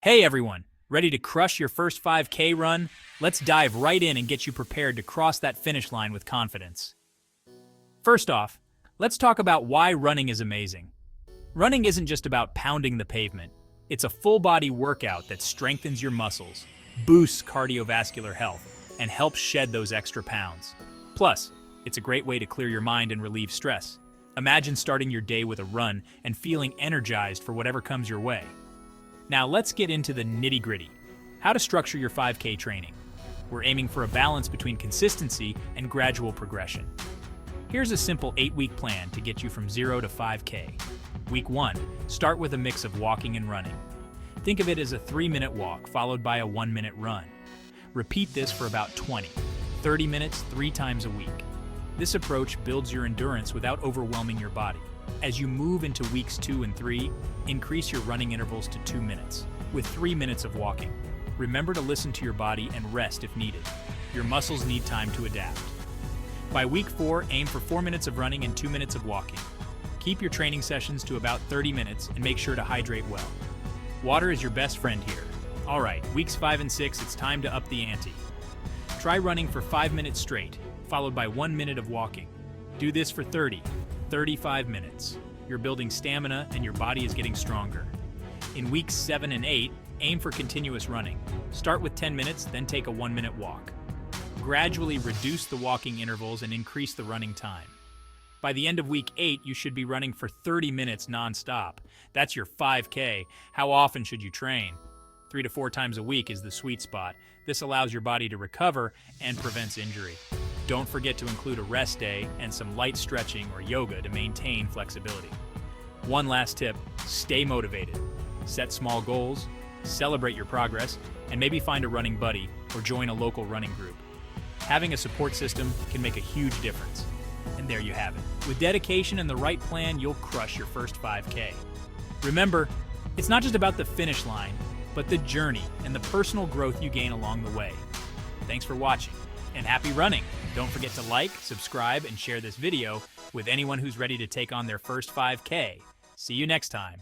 Hey everyone, ready to crush your first 5K run? Let's dive right in and get you prepared to cross that finish line with confidence. First off, let's talk about why running is amazing. Running isn't just about pounding the pavement. It's a full-body workout that strengthens your muscles, boosts cardiovascular health, and helps shed those extra pounds. Plus, it's a great way to clear your mind and relieve stress. Imagine starting your day with a run and feeling energized for whatever comes your way. Now let's get into the nitty-gritty. How to structure your 5K training. We're aiming for a balance between consistency and gradual progression. Here's a simple 8-week plan to get you from 0 to 5K. Week 1, start with a mix of walking and running. Think of it as a 3-minute walk followed by a 1-minute run. Repeat this for about 30 minutes 3 times a week. This approach builds your endurance without overwhelming your body. As you move into weeks 2 and 3, increase your running intervals to 2 minutes, with 3 minutes of walking. Remember to listen to your body and rest if needed. Your muscles need time to adapt. By week 4, aim for 4 minutes of running and 2 minutes of walking. Keep your training sessions to about 30 minutes and make sure to hydrate well. Water is your best friend here. Alright, weeks 5 and 6, it's time to up the ante. Try running for 5 minutes straight, followed by 1 minute of walking. Do this for 35 minutes. You're building stamina and your body is getting stronger. In weeks 7 and 8, aim for continuous running. Start with 10 minutes, then take a 1-minute walk. Gradually reduce the walking intervals and increase the running time. By the end of week 8, you should be running for 30 minutes non-stop. That's your 5K. How often should you train? 3 to 4 times a week is the sweet spot. This allows your body to recover and prevents injury. Don't forget to include a rest day and some light stretching or yoga to maintain flexibility. One last tip, stay motivated. Set small goals, celebrate your progress, and maybe find a running buddy or join a local running group. Having a support system can make a huge difference. And there you have it. With dedication and the right plan, you'll crush your first 5K. Remember, it's not just about the finish line, but the journey and the personal growth you gain along the way. Thanks for watching, and happy running! Don't forget to like, subscribe, and share this video with anyone who's ready to take on their first 5K. See you next time.